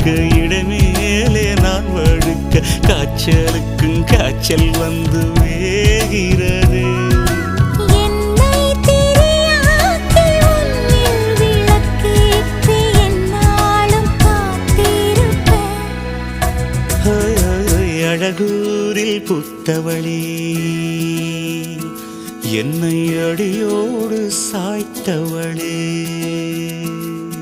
படுக்க இடமேலே நான் வழுக்க காய்ச்சலுக்கும் காய்ச்சல் வந்து வேகிறது. என்னை திரியாக்கி உன்னில் விளக்கேற்றி என்னாலும் காத்திருப்பேன். அழகூரில் புத்தவளே என்னை அடியோடு சாய்த்தவளே